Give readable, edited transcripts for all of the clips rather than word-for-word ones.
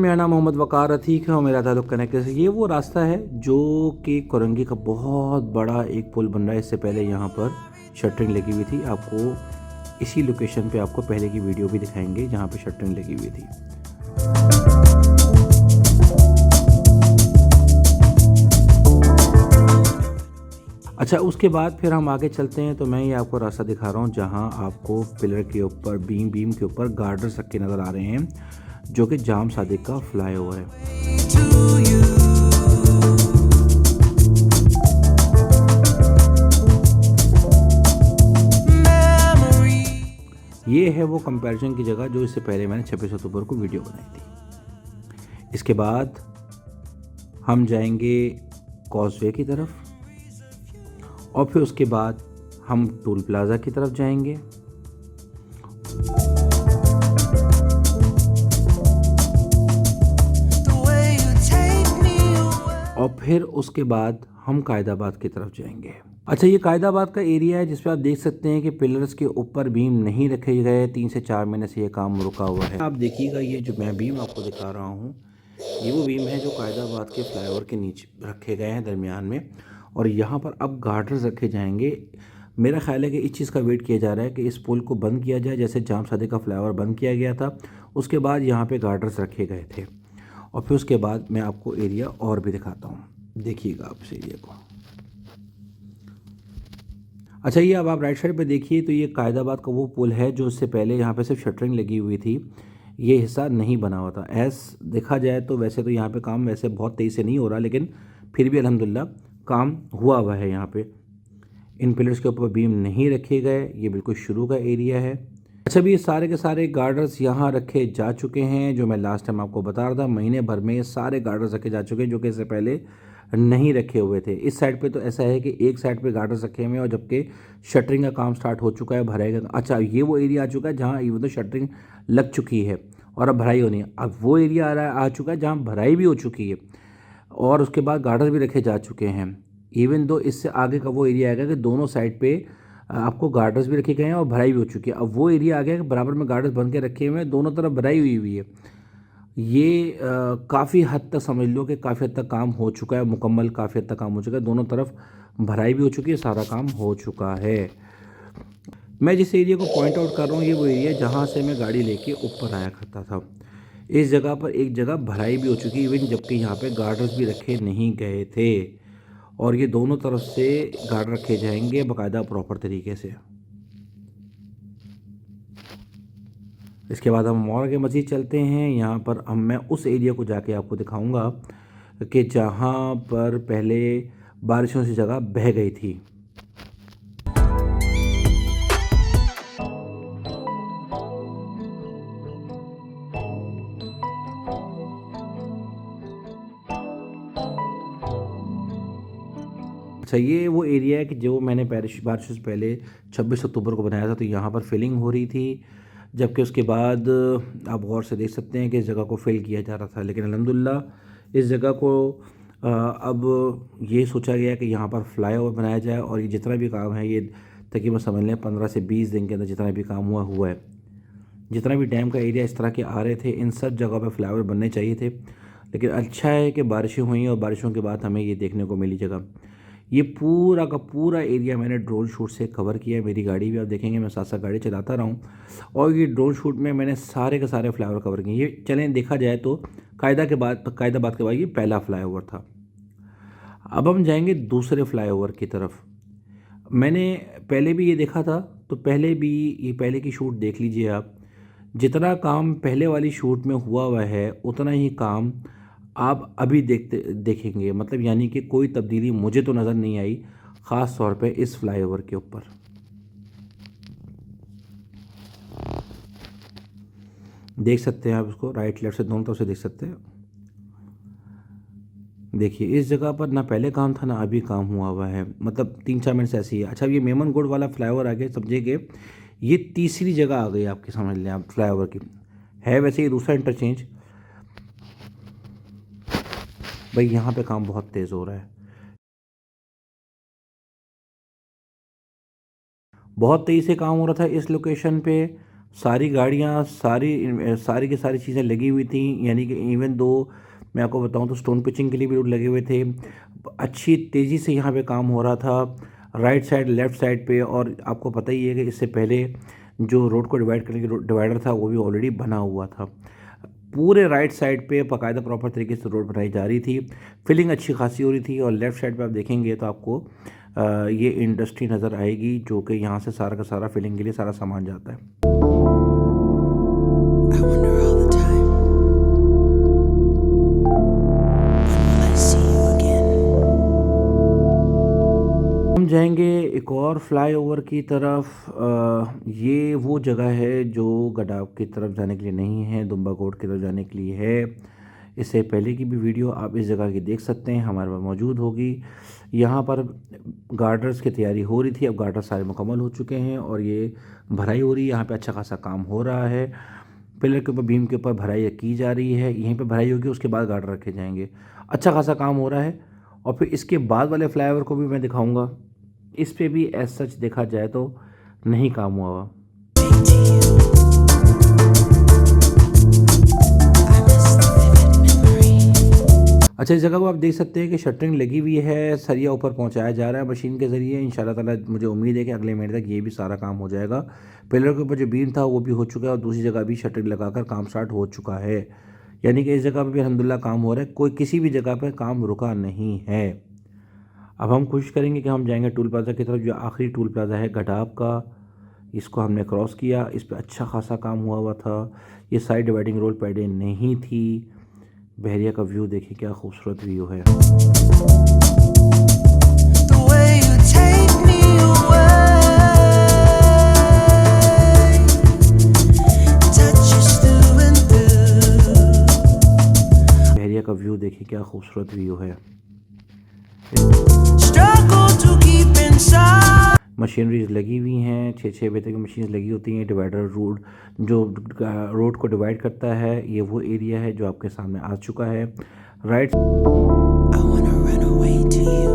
मेरा नाम मोहम्मद वक़ार अतीक है और मेरा ताल्लुक़ कनेक्ट से। ये वो रास्ता है जो कि कोरंगी का बहुत बड़ा एक पुल बन रहा है। इससे पहले यहाँ पर शटरिंग लगी हुई थी। आपको इसी लोकेशन पे आपको पहले की वीडियो भी दिखाएंगे जहाँ पे शटरिंग लगी हुई थी। अच्छा, उसके बाद फिर हम आगे चलते हैं तो मैं ये आपको रास्ता दिखा रहा हूँ जहाँ आपको पिलर के ऊपर बीम के ऊपर गार्डर्स रखे नज़र आ रहे हैं, जो कि जाम सादिक का फ्लाईओवर है। ये है वो कंपैरिजन की जगह जो इससे पहले मैंने 26 अक्टूबर को वीडियो बनाई थी। इसके बाद हम जाएंगे कॉजवे की तरफ और फिर उसके बाद हम टोल प्लाज़ा की तरफ जाएंगे। और फिर उसके बाद हम कायदाबाद की तरफ जाएंगे। अच्छा, ये कायदाबाद का एरिया है जिसपे आप देख सकते हैं कि पिलर्स के ऊपर बीम नहीं रखे गए। 3 से 4 महीने से ये काम रुका हुआ है। आप देखिएगा, ये जो मैं बीम आपको दिखा रहा हूँ, ये वो बीम है जो कायदाबाद के फ्लाईओवर के नीचे रखे गए हैं दरमियान में, और यहाँ पर अब गार्डर्स रखे जाएंगे। मेरा ख्याल है कि इस चीज़ का वेट किया जा रहा है कि इस पुल को बंद किया जाए, जैसे जाम सादिक का फ्लाईओवर बंद किया गया था। उसके बाद यहाँ पे गार्डर्स रखे गए थे और फिर उसके बाद मैं आपको एरिया और भी दिखाता हूँ। देखिएगा आप इस एरिया को। अच्छा, ये अब आप राइट साइड पे देखिए तो ये कायदाबाद का वो पुल है जो इससे पहले यहाँ पे सिर्फ शटरिंग लगी हुई थी। ये हिस्सा नहीं बना हुआ था। देखा जाए तो वैसे तो यहाँ पे काम वैसे बहुत तेज़ी से नहीं हो रहा, लेकिन फिर भी अल्हम्दुलिल्लाह काम हुआ हुआ है। यहाँ पे इन पिलर्स के ऊपर बीम नहीं रखे गए। ये बिल्कुल शुरू का एरिया है। अच्छा, भी ये सारे के सारे गार्डर्स यहाँ रखे जा चुके हैं, जो मैं लास्ट टाइम आपको बता रहा था। महीने भर में ये सारे गार्डर्स रखे जा चुके हैं जो कि इससे पहले नहीं रखे हुए थे। इस साइड पे तो ऐसा है कि एक साइड पे गार्डर्स रखे हुए हैं और जबकि शटरिंग का काम स्टार्ट हो चुका है, भराई का। अच्छा, ये वो एरिया आ चुका है जहाँ इवन तो शटरिंग लग चुकी है और अब भराई होनी है। अब वो एरिया आ चुका है जहाँ भराई भी हो चुकी है और उसके बाद गार्डर्स भी रखे जा चुके हैं। इवन दो इससे आगे का वो एरिया आएगा कि दोनों साइड पे आपको गार्डर्स भी रखे गए हैं और भराई भी हो चुकी है। अब वो एरिया आ गया कि बराबर में गार्डर्स बन के रखे हुए हैं, दोनों तरफ भराई हुई है। ये काफ़ी हद तक समझ लो कि काफ़ी हद तक काम हो चुका है, मुकम्मल काफ़ी हद तक काम हो चुका है। दोनों तरफ भराई भी हो चुकी है, सारा काम हो चुका है। मैं जिस एरिया को पॉइंट आउट कर रहा हूँ, ये वो एरिया जहाँ से मैं गाड़ी लेके ऊपर आया करता था। इस जगह पर एक जगह भराई भी हो चुकी है इवन, जबकि यहाँ पे गार्डर्स भी रखे नहीं गए थे। और ये दोनों तरफ से गार्ड रखे जाएंगे बाकायदा प्रॉपर तरीके से। इसके बाद हम और आगे मज़ीद चलते हैं। यहाँ पर मैं उस एरिया को जाके आपको दिखाऊंगा कि जहाँ पर पहले बारिशों से जगह बह गई थी। अच्छा, ये वो एरिया है कि जो मैंने बारिशों से पहले 26 अक्टूबर को बनाया था, तो यहाँ पर फिलिंग हो रही थी। जबकि उसके बाद आप गौर से देख सकते हैं कि इस जगह को फिल किया जा रहा था, लेकिन अल्हम्दुलिल्लाह इस जगह को अब ये सोचा गया कि यहाँ पर फ्लाईओवर बनाया जाए और ये जितना भी काम है ये तकरीबन समझ लें 15 से 20 दिन के अंदर जितना भी काम हुआ है। जितना भी डैम का एरिया इस तरह के आ रहे थे, इन सब जगह पर फ्लाईओवर बनने चाहिए थे, लेकिन अच्छा है कि बारिशें हुई और बारिशों के बाद हमें ये देखने को मिली जगह। ये पूरा का पूरा एरिया मैंने ड्रोन शूट से कवर किया है। मेरी गाड़ी भी आप देखेंगे, मैं साथ साथ गाड़ी चलाता रहा हूँ और ये ड्रोन शूट में मैंने सारे के सारे फ्लाईओवर कवर किए। ये चलें देखा जाए तो कायदाबाद के बाद ये पहला फ्लाईओवर था। अब हम जाएंगे दूसरे फ्लाईओवर की तरफ। मैंने पहले भी ये देखा था, तो पहले की शूट देख लीजिए आप। जितना काम पहले वाली शूट में हुआ है उतना ही काम आप अभी देखेंगे। मतलब यानी कि कोई तब्दीली मुझे तो नज़र नहीं आई, ख़ास तौर पे इस फ्लाईओवर के ऊपर। देख सकते हैं आप इसको, राइट लेफ्ट से दोनों तरफ से देख सकते हैं। देखिए, इस जगह पर ना पहले काम था ना अभी काम हुआ है, मतलब 3-4 मिनट से ऐसी है। अच्छा, ये मेमनगुड वाला फ्लाईओवर आ गया, समझिए कि ये तीसरी जगह आ गई आपकी, समझ लें आप फ्लाईओवर की। है वैसे ये दूसरा इंटरचेंज। भाई यहाँ पे काम बहुत तेज़ हो रहा है, बहुत तेज़ी से काम हो रहा था इस लोकेशन पे। सारी गाड़ियाँ सारी की सारी चीज़ें लगी हुई थी, यानी कि इवन दो मैं आपको बताऊँ तो स्टोन पिचिंग के लिए भी लोग लगे हुए थे। अच्छी तेज़ी से यहाँ पे काम हो रहा था, राइट साइड लेफ़्ट साइड पे। और आपको पता ही है कि इससे पहले जो रोड को डिवाइड करने के डिवाइडर था वो भी ऑलरेडी बना हुआ था। पूरे राइट साइड पे बाकायदा प्रॉपर तरीके से रोड बनाई जा रही थी, फिलिंग अच्छी खासी हो रही थी। और लेफ़्ट साइड पे आप देखेंगे तो आपको ये इंडस्ट्री नज़र आएगी, जो कि यहाँ से सारा का सारा फिलिंग के लिए सारा सामान जाता है। I wonder all the time, when will I see you again? हम जाएंगे एक और फ्लाईओवर की तरफ। ये वो जगह है जो गडाफ की तरफ जाने के लिए नहीं है, दुम्बा कोट की तरफ जाने के लिए है। इससे पहले की भी वीडियो आप इस जगह की देख सकते हैं, हमारे पास मौजूद होगी। यहाँ पर गार्डर्स की तैयारी हो रही थी, अब गार्डर सारे मुकम्मल हो चुके हैं और ये भराई हो रही है। यहाँ पे अच्छा खासा काम हो रहा है, पिलर के ऊपर बीम के ऊपर भराई की जा रही है। यहीं पे भराई होगी, उसके बाद गार्डर रखे जाएंगे। अच्छा खासा काम हो रहा है। और फिर इसके बाद वाले फ्लाईओवर को भी मैं दिखाऊंगा। इस पे भी एज सच देखा जाए तो नहीं काम हुआ हुआ। अच्छा, इस जगह को आप देख सकते हैं कि शटरिंग लगी हुई है, सरिया ऊपर पहुंचाया जा रहा है मशीन के ज़रिए। इंशाल्लाह ताला मुझे उम्मीद है कि अगले महीने तक ये भी सारा काम हो जाएगा। पिलर के ऊपर जो बीम था वो भी हो चुका है और दूसरी जगह भी शटरिंग लगाकर काम स्टार्ट हो चुका है। यानी कि इस जगह पर भी अल्हम्दुलिल्लाह काम हो रहा है, कोई किसी भी जगह पर काम रुका नहीं है। अब हम कोशिश करेंगे कि हम जाएंगे टूल प्लाज़ा की तरफ, जो आखिरी टूल प्लाज़ा है गडाफ का। इसको हमने क्रॉस किया, इस पे अच्छा खासा काम हुआ हुआ था। ये साइड डिवाइडिंग रोड पैडे नहीं थी। बहरिया का व्यू देखिए, क्या खूबसूरत व्यू है। The way you take me away, touches through and through. बहरिया का व्यू देखिए, क्या खूबसूरत व्यू है। Struggle to keep inside. Machineries लगी हुई हैं, 6 बजे तक की मशीन लगी होती हैं। डिवाइडर रोड जो रोड को डिवाइड करता है, ये वो एरिया है जो आपके सामने आ चुका है। Right I wanna run away to you.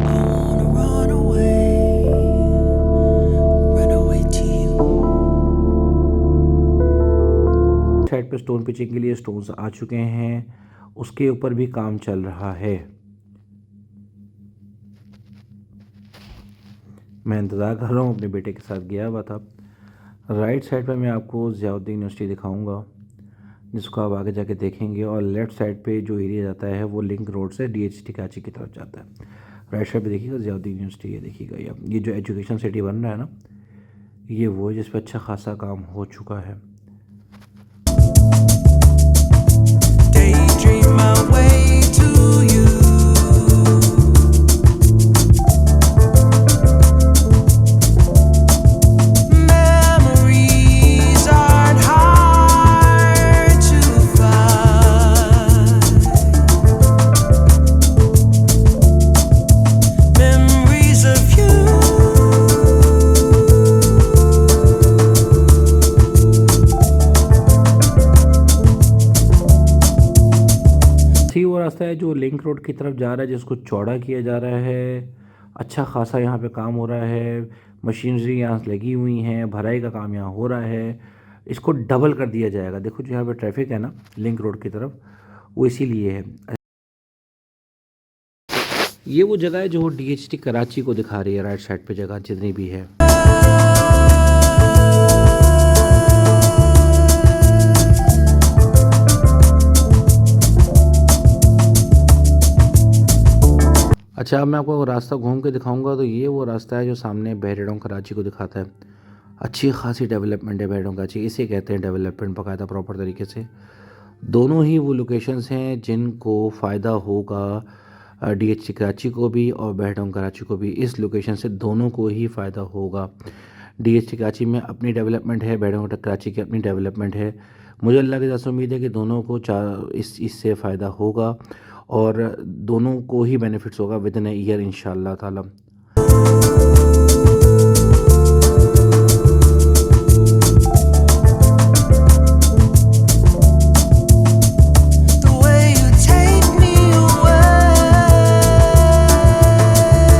I wanna run away to you. Side पे स्टोन पिचिंग के लिए स्टोन्स आ चुके हैं, उसके ऊपर भी काम चल रहा है। मैं इंतज़ार कर रहा हूँ, अपने बेटे के साथ गया हुआ था। राइट साइड पे मैं आपको ज़ियाउद्दीन यूनिवर्सिटी दिखाऊंगा, जिसको आप आगे जाके देखेंगे। और लेफ़्ट साइड पे जो एरिया जाता है वो लिंक रोड से DHT कराची की तरफ जाता है। राइट साइड पे देखिएगा ज़ियाउद्दीन यूनिवर्सिटी, ये देखिएगा। ये जो एजुकेशन सिटी बन रहा है ना, ये वो है जिस पर अच्छा खासा काम हो चुका है। Daydream my way to you. Memories aren't hard to find. Memories of you. सी वो रास्ता है जो लिंक रोड की तरफ जा रहा है, जिसको चौड़ा किया जा रहा है। अच्छा खासा यहाँ पे काम हो रहा है, मशीनरी यहाँ लगी हुई हैं, भराई का काम यहाँ हो रहा है। इसको डबल कर दिया जाएगा। देखो जो यहाँ पे ट्रैफिक है ना लिंक रोड की तरफ, वो इसीलिए है। ये वो जगह है जो DHT कराची को दिखा रही है, राइट साइड पे जगह जितनी भी है। अच्छा, अब मैं आपको रास्ता घूम के दिखाऊंगा। तो ये वो रास्ता है जो सामने बहरेडों कराची को दिखाता है। अच्छी खासी डेवलपमेंट है बहरेडों कराची, इसे कहते हैं डेवलपमेंट बाकायदा प्रॉपर तरीके से। दोनों ही वो लोकेशंस हैं जिनको फ़ायदा होगा DHT कराची को भी और बहरेडों कराची को भी। इस लोकेशन से दोनों को ही फ़ायदा होगा। DHT कराची में अपनी डेवलपमेंट है, बहरेडों कराची की अपनी डेवलपमेंट है। मुझे अल्लाह की तरफ से उम्मीद है कि दोनों को इससे फ़ायदा होगा और दोनों को ही बेनिफिट्स होगा विद इन अ ईयर इंशाअल्लाह ताला।